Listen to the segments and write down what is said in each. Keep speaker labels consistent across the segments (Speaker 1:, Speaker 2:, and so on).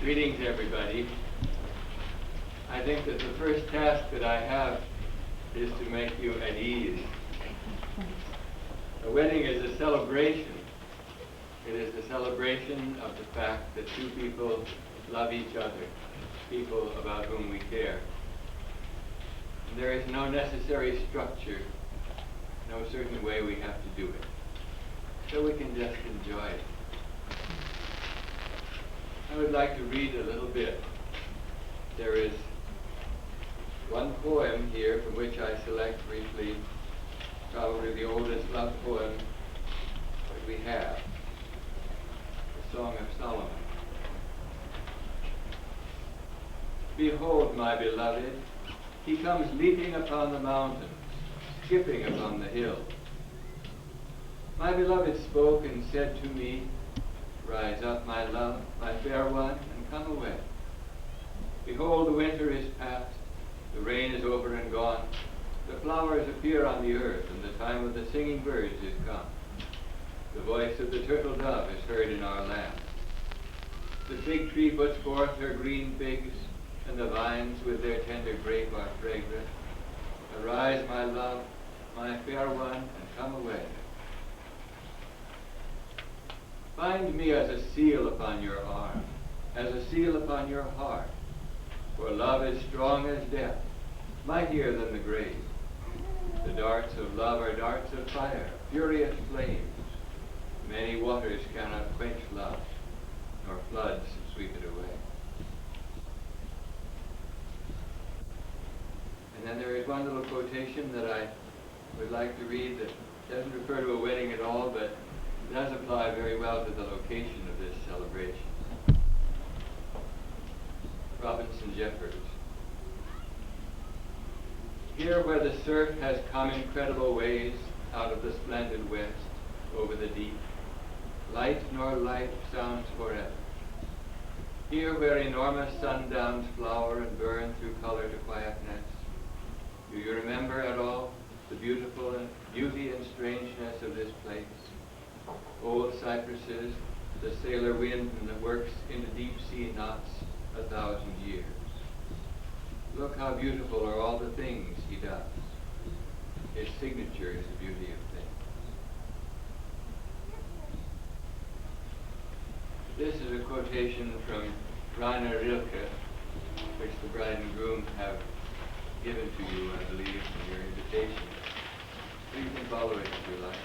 Speaker 1: Greetings, everybody. I think that the first task that I have is to make you at ease. A wedding is a celebration. It is the celebration of the fact that two people love each other, people about whom we care. And there is no necessary structure, no certain way we have to do it. So we can just enjoy it. I would like to read a little bit. There is one poem here from which I select briefly, probably the oldest love poem that we have, the Song of Solomon. Behold, my beloved, he comes leaping upon the mountains, skipping upon the hills. My beloved spoke and said to me, rise up, my love, my fair one, and come away. Behold, the winter is past, the rain is over and gone, the flowers appear on the earth, and the time of the singing birds is come. The voice of the turtle dove is heard in our land. The fig tree puts forth her green figs, and the vines with their tender grape are fragrant. Arise, my love, my fair one, and come away. Bind me as a seal upon your arm, as a seal upon your heart. For love is strong as death, mightier than the grave. The darts of love are darts of fire, furious flames. Many waters cannot quench love, nor floods sweep it away. And then there is one little quotation that I would like to read that doesn't refer to a wedding at all, but does apply very well to the location of this celebration. Robinson Jeffers. Here where the surf has come incredible ways out of the splendid west over the deep, light nor life sounds forever. Here where enormous sundowns flower and burn through color to quietness, do you remember at all the beautiful and beauty and strangeness of this place? Old cypresses, the sailor wind that works into deep sea knots 1,000 years. Look how beautiful are all the things he does. His signature is the beauty of things. This is a quotation from Rainer Rilke, which the bride and groom have given to you, I believe, in your invitation. So you can follow it if you like.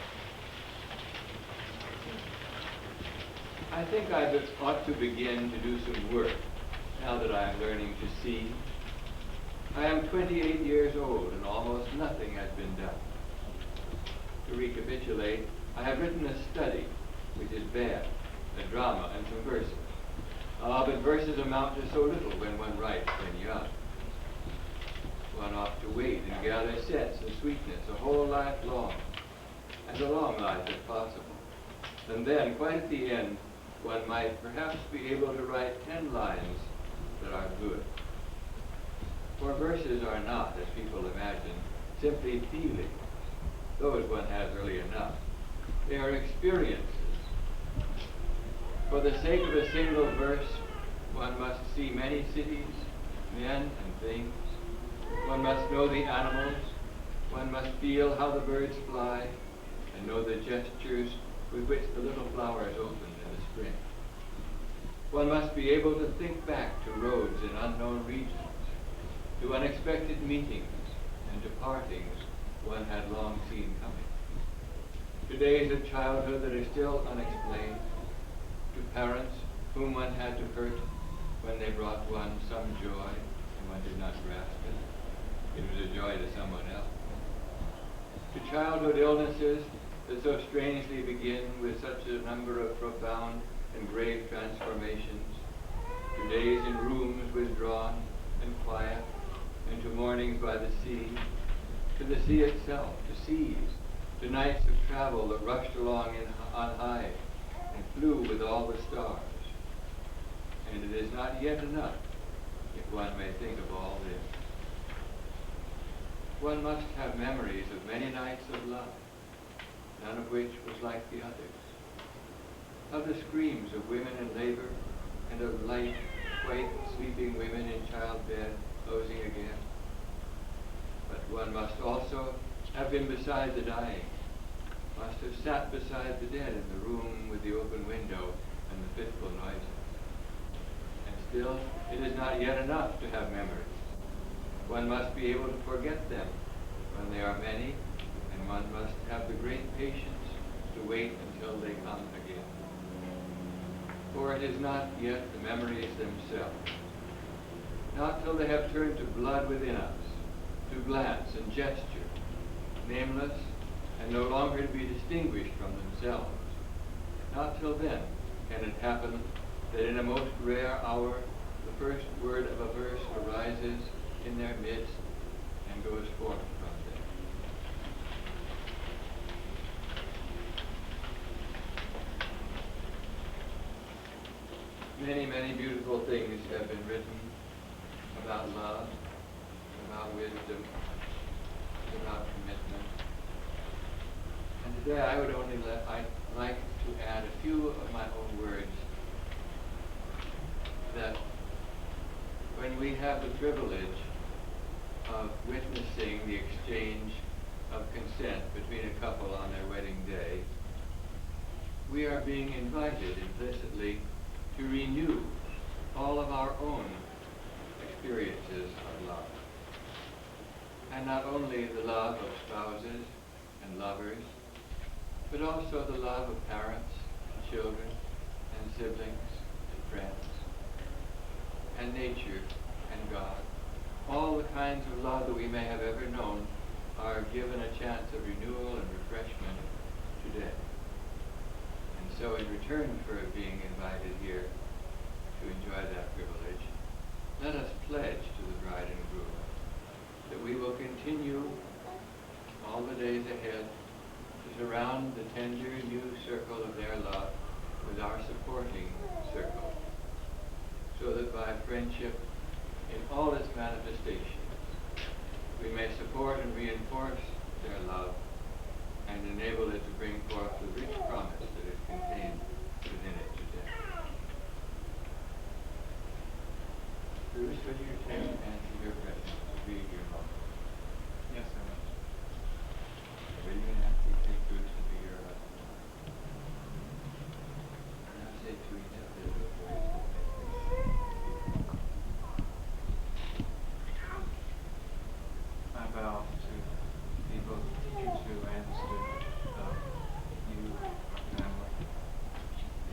Speaker 1: I think I ought to begin to do some work now that I am learning to see. I am 28 years old and almost nothing has been done. To recapitulate, I have written a study, which is bad, a drama and some verses. But verses amount to so little when one writes when young. One ought to wait and gather sense and sweetness a whole life long, and a long life if possible. And then, quite at the end, one might perhaps be able to write 10 lines that are good. For verses are not, as people imagine, simply feelings. Those one has early enough. They are experiences. For the sake of a single verse, one must see many cities, men and things. One must know the animals. One must feel how the birds fly, and know the gestures with which the little flowers open in the spring. One must be able to think back to roads in unknown regions, to unexpected meetings and to partings one had long seen coming, to days of childhood that are still unexplained, to parents whom one had to hurt when they brought one some joy and one did not grasp it. It was a joy to someone else. To childhood illnesses that so strangely begin with such a number of profound and grave transformations, to days in rooms withdrawn and quiet, and to mornings by the sea, to the sea itself, to seas, to nights of travel that rushed along on high and flew with all the stars. And it is not yet enough if one may think of all this. One must have memories of many nights of love, none of which was like the others, of the screams of women in labor, and of light white sleeping women in childbed closing again. But one must also have been beside the dying, must have sat beside the dead in the room with the open window and the fitful noises. And still, it is not yet enough to have memories. One must be able to forget them when they are many, and one must have the great patience to wait until they come again. For it is not yet the memories themselves, not till they have turned to blood within us, to glance and gesture, nameless and no longer to be distinguished from themselves. Not till then can it happen that in a most rare hour the first word of a verse arises in their midst and goes forth from them. Many, many beautiful things have been written about love, about wisdom, about commitment. And today I'd like to add a few of my own words that when we have the privilege of witnessing the exchange of consent between a couple on their wedding day, we are being invited implicitly to renew all of our own experiences of love. And not only the love of spouses and lovers, but also the love of parents and children and siblings and friends and nature and God. All the kinds of love that we may have ever known are given a chance of renewal and refreshment today. And so in return for being invited here to enjoy that privilege, let us pledge to the bride and groom that we will continue all the days ahead to surround the tender new circle of their love with our supporting circle, so that by friendship in all its manifestations we may support and reinforce their love and enable it to bring forth the rich promise that is contained within it today. Bruce, would you take Nancy your presence to be your mom?
Speaker 2: Yes, I will.
Speaker 1: Will you, Nancy, take Bruce to be your husband? And I'll say to each other the words that
Speaker 2: I vow to be both a teacher to and student of you, our family,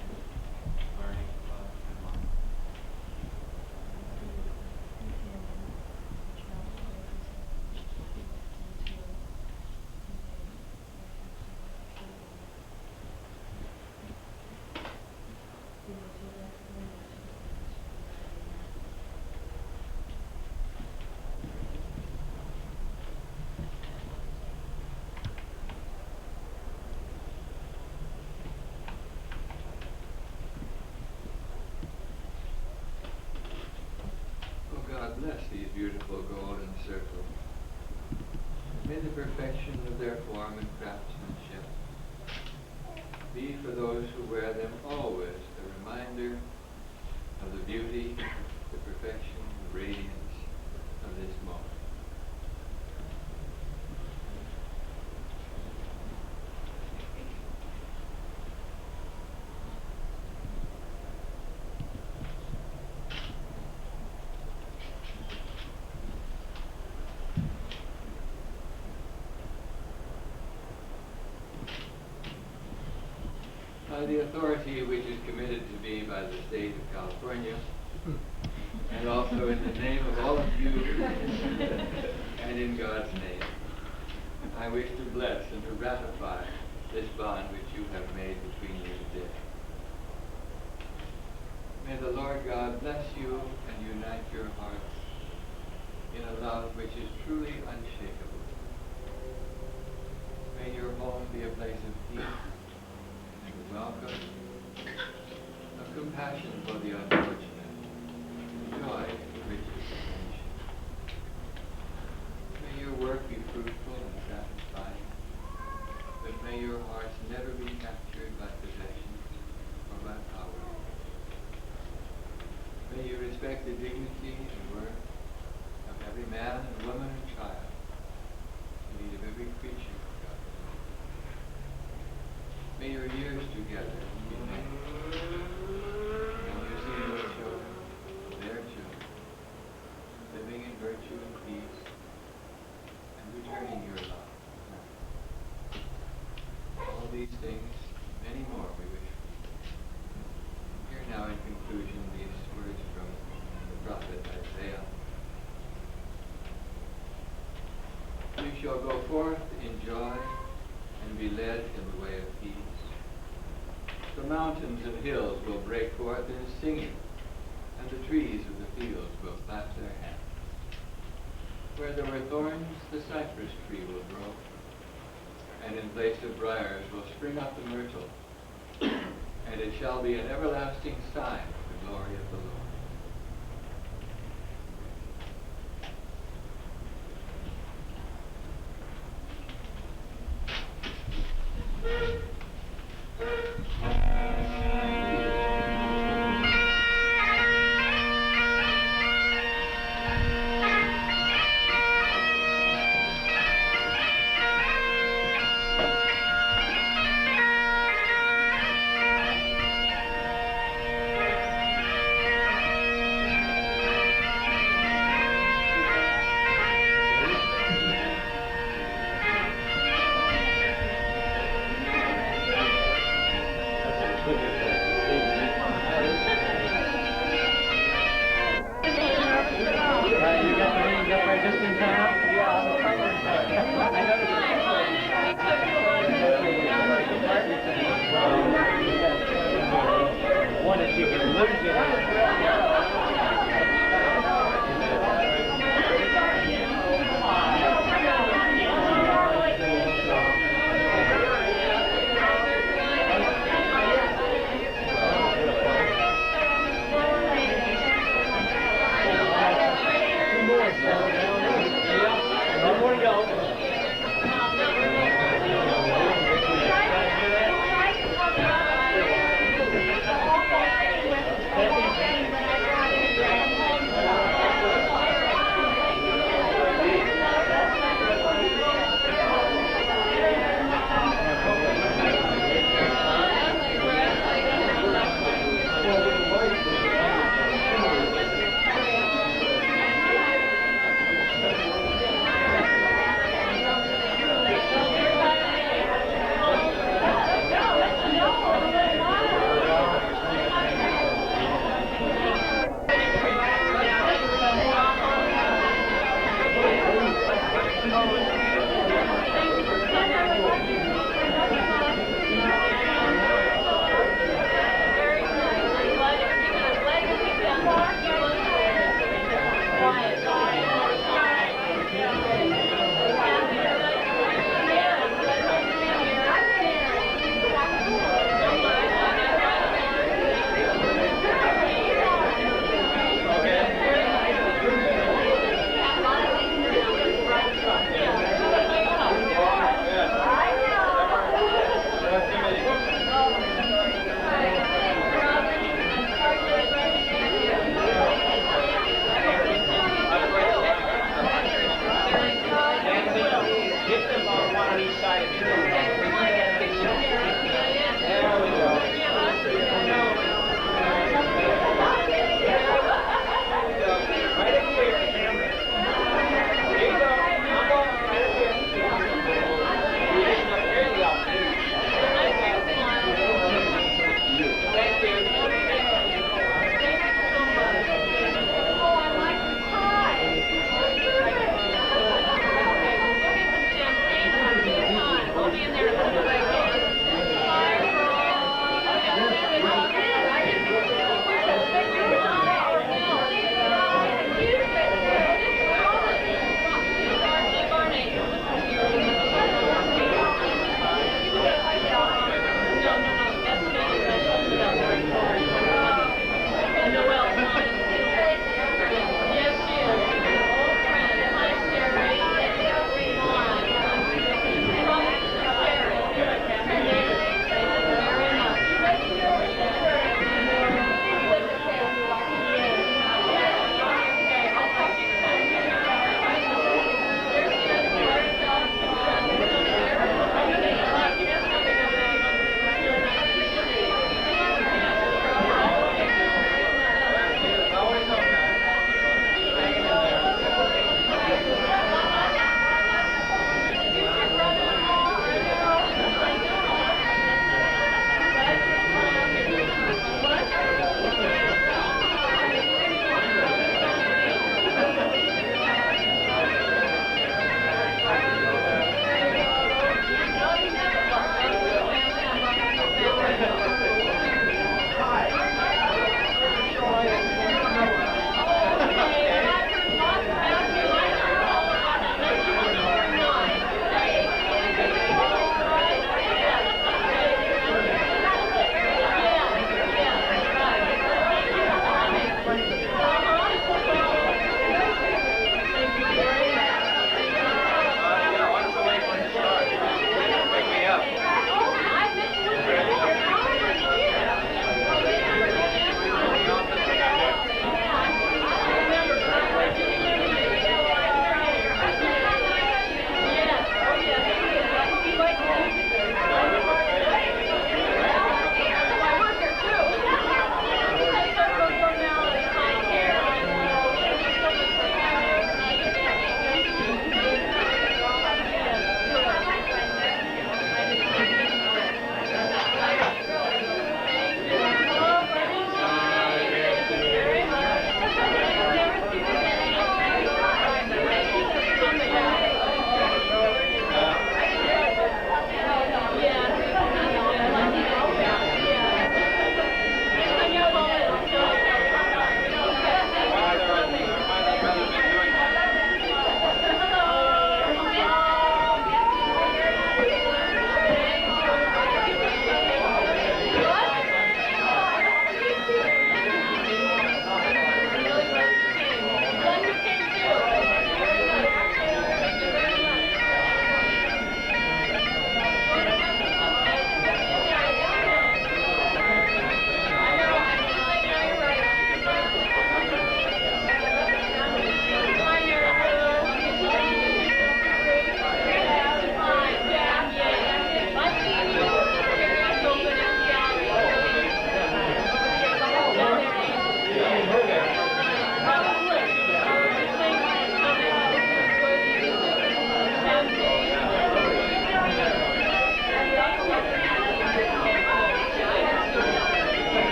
Speaker 2: and learning, love, and life.
Speaker 1: God bless these beautiful golden circles. May the perfection of their form and craftsmanship be for those who wear them always a reminder of the beauty, the perfection, the radiance of this moment. By the authority which is committed to me by the state of California, and also in the name of all of you, and in God's name, I wish to bless and to ratify this bond which you have made between you today. May the Lord God bless you and unite your hearts in a love which is truly unshakable. May your home be a place of peace, welcome, of compassion for the unfortunate, joy in the riches of nation. May your work be fruitful and satisfying, but may your hearts never be captured by possessions or by power. May you respect respect the dignity and worth of every man and woman and child, indeed of every creature of God. May your years together be many. May you see your children, their children, living in virtue and peace, and returning your love. All these things, many more we wish for you. Hear now in conclusion these words from the prophet Isaiah. You shall go forth in joy and be led in the way of peace. The mountains and hills will break forth in singing, and the trees of the fields will clap their hands. Where there were thorns, the cypress tree will grow, and in place of briars will spring up the myrtle, and it shall be an everlasting sign of the glory of the Lord.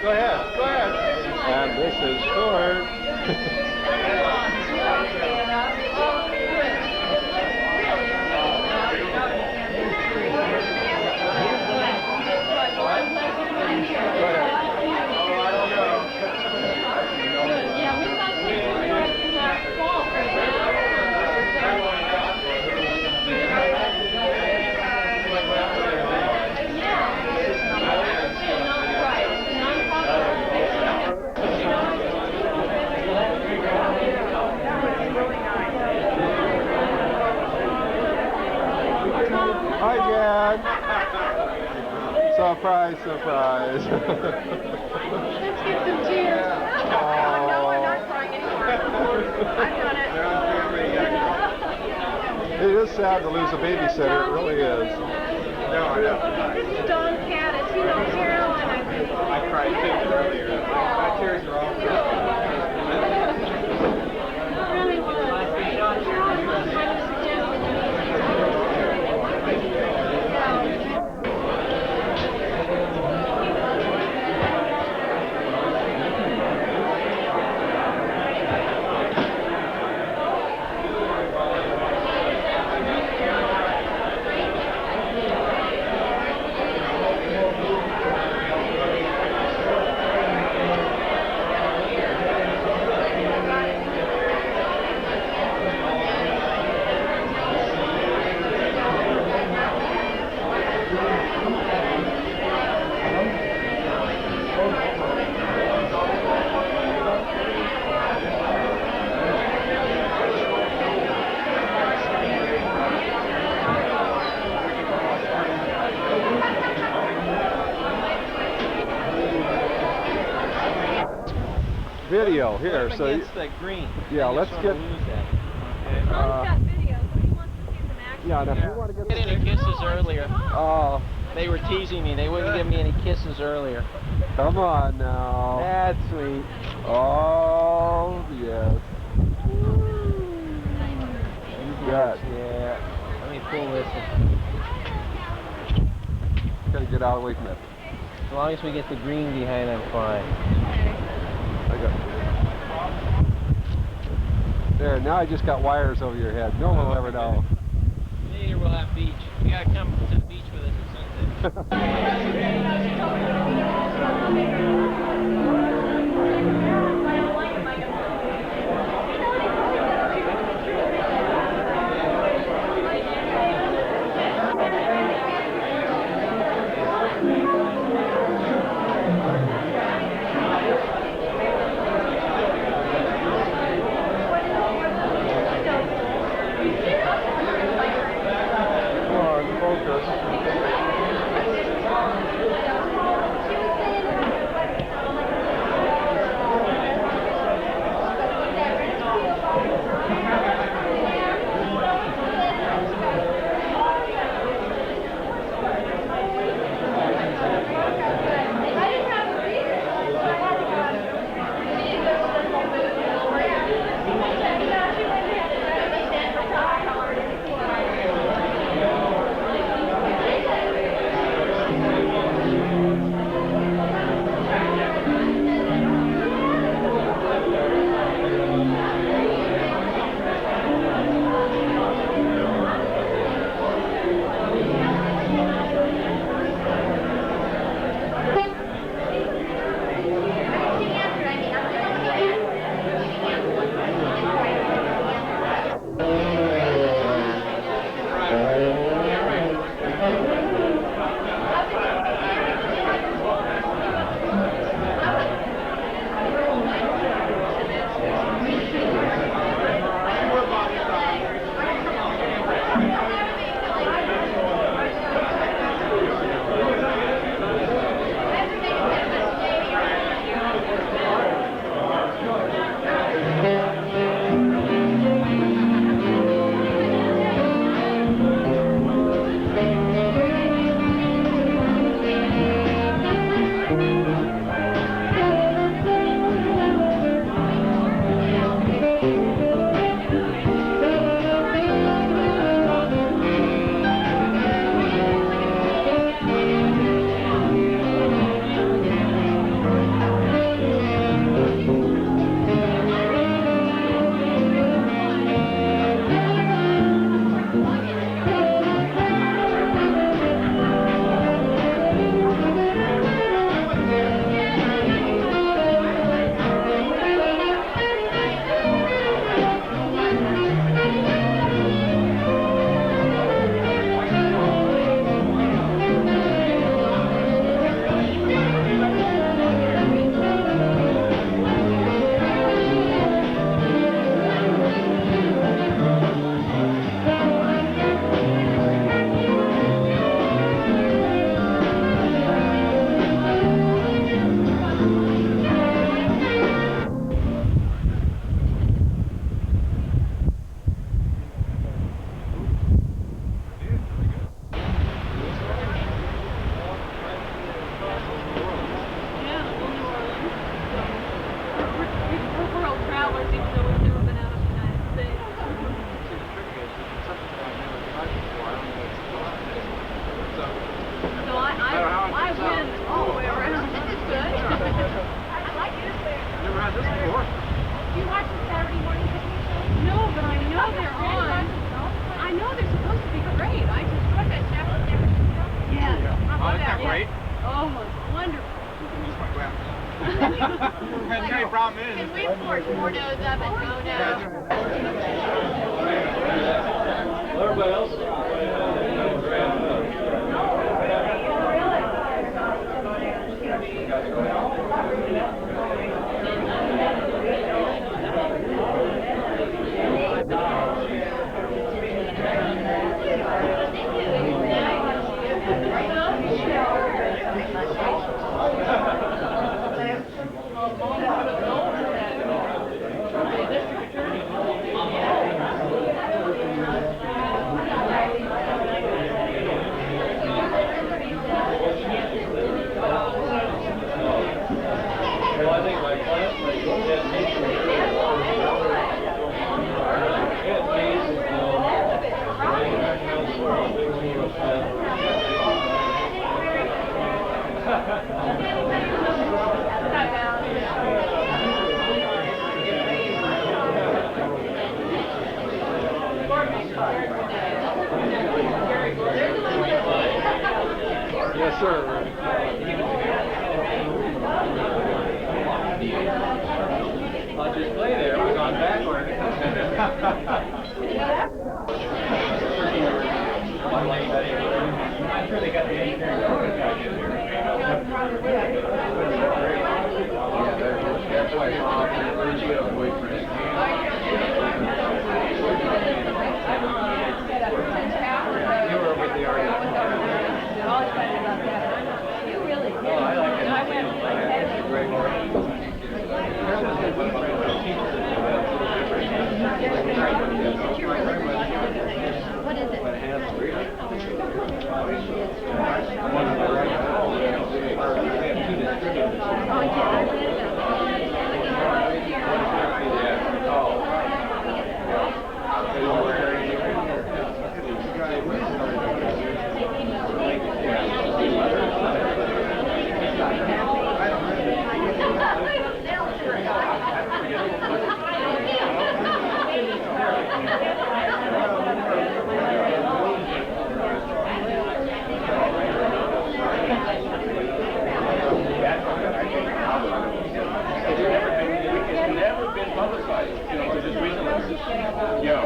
Speaker 3: Go ahead, go ahead. And this is short. Hi, Jan. Surprise, surprise.
Speaker 4: Let's get some tears. Oh, no, I'm not crying anymore. I've done it.
Speaker 3: It is sad to lose a babysitter. It really is.
Speaker 2: No, I know.
Speaker 4: This is Don Caddis. You know Carolyn, I think.
Speaker 2: I cried too earlier. My tears are all
Speaker 4: It really was. Carolyn was kind of suggesting to me.
Speaker 3: Video here, so
Speaker 5: against the green.
Speaker 3: yeah, let's get.
Speaker 4: Tom's got videos. He wants to see some action.
Speaker 3: Yeah, now if you want to
Speaker 5: Get any kisses earlier.
Speaker 3: Oh, They were teasing me. They wouldn't give me any kisses earlier.
Speaker 5: Come on now.
Speaker 3: That's sweet.
Speaker 5: Oh, yes. Good.
Speaker 3: Yeah. Let me pull this.
Speaker 5: Gotta get out away from it.
Speaker 3: As long as we get the green behind, I'm fine.
Speaker 5: I got. There, now I just got wires over your head. No one will ever know.
Speaker 3: Later we'll have beach. You gotta come to the beach with us at
Speaker 5: Yes, sir.
Speaker 2: I'll just play there. We're going backward. I'm sure they got the engineering guy in there. That's why Bruce got a boyfriend. You were with the area. Oh, I like it. It's great work.
Speaker 4: What is it? Oh, yeah, I read
Speaker 2: It's never been publicized. You know, it's just recently. No.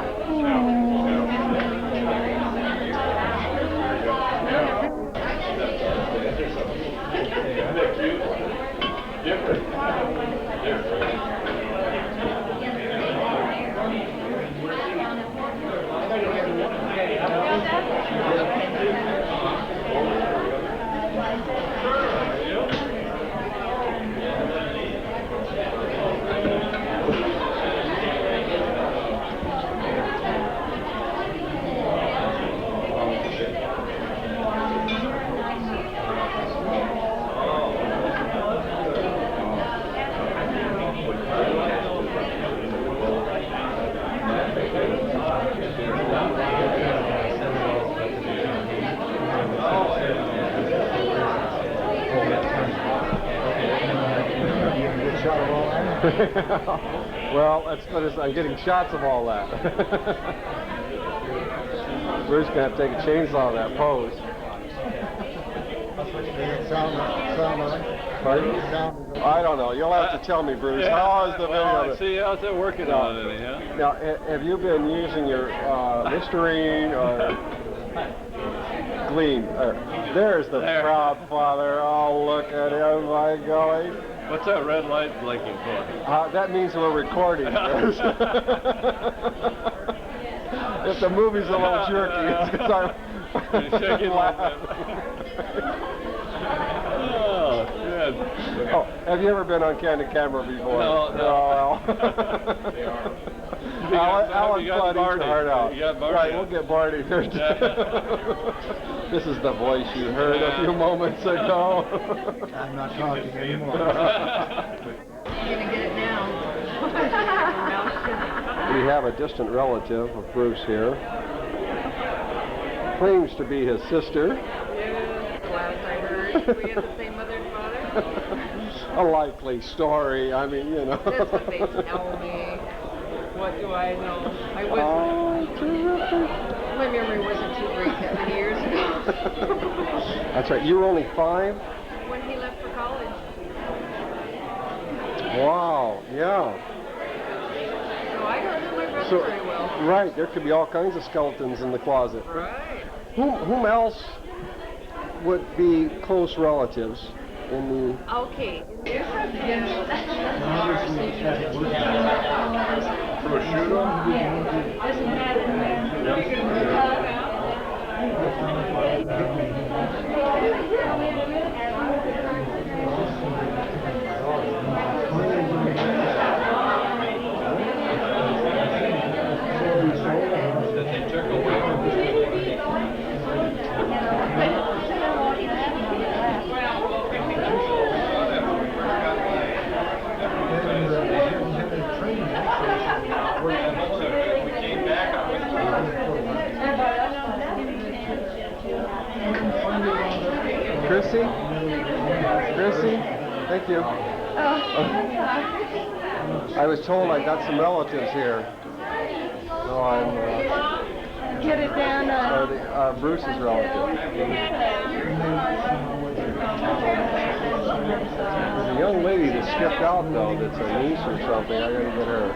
Speaker 5: Well, that's what I'm getting shots of all that. Bruce gonna have to take a chainsaw of that pose. Pardon? I don't know. You'll have to tell me, Bruce. How is the video?
Speaker 3: See, how's it working on it, anyhow?
Speaker 5: Now, have you been using your Listerine or Gleam? There's the proud father. Oh, look at him, my golly.
Speaker 3: What's that red light blinking for?
Speaker 5: That means we're recording. If the movie's a little jerky, it's because I'm
Speaker 3: shaking laughing. Oh, good.
Speaker 5: Oh, have you ever been on candid camera before?
Speaker 3: No.
Speaker 5: Alan Flood, eat your heart out.
Speaker 3: You got Barney.
Speaker 5: Right, we'll get Barney here. This is the voice you heard a few moments ago.
Speaker 6: I'm not talking anymore.
Speaker 4: You're gonna get it now.
Speaker 5: We have a distant relative of Bruce here. Claims to be his sister.
Speaker 4: Last I heard, we have the same mother and father.
Speaker 5: A likely story. I mean, you know.
Speaker 4: That's what they tell me. What do I know? I wasn't.
Speaker 5: Oh, terrific.
Speaker 4: My memory wasn't too great that many years ago.
Speaker 5: That's right. You were only 5?
Speaker 4: When he left for college.
Speaker 5: Wow. Yeah.
Speaker 4: So I don't know my brother
Speaker 5: So,
Speaker 4: very well.
Speaker 5: right. There could be all kinds of skeletons in the closet.
Speaker 4: Right.
Speaker 5: Whom else would be close relatives in the...
Speaker 4: Okay.
Speaker 5: Chrissy? Chrissy, thank you. I was told I got some relatives here. So I'm
Speaker 4: Get it down.
Speaker 5: Bruce's relative. There's a young lady that skipped out though that's a niece or something. I gotta get her.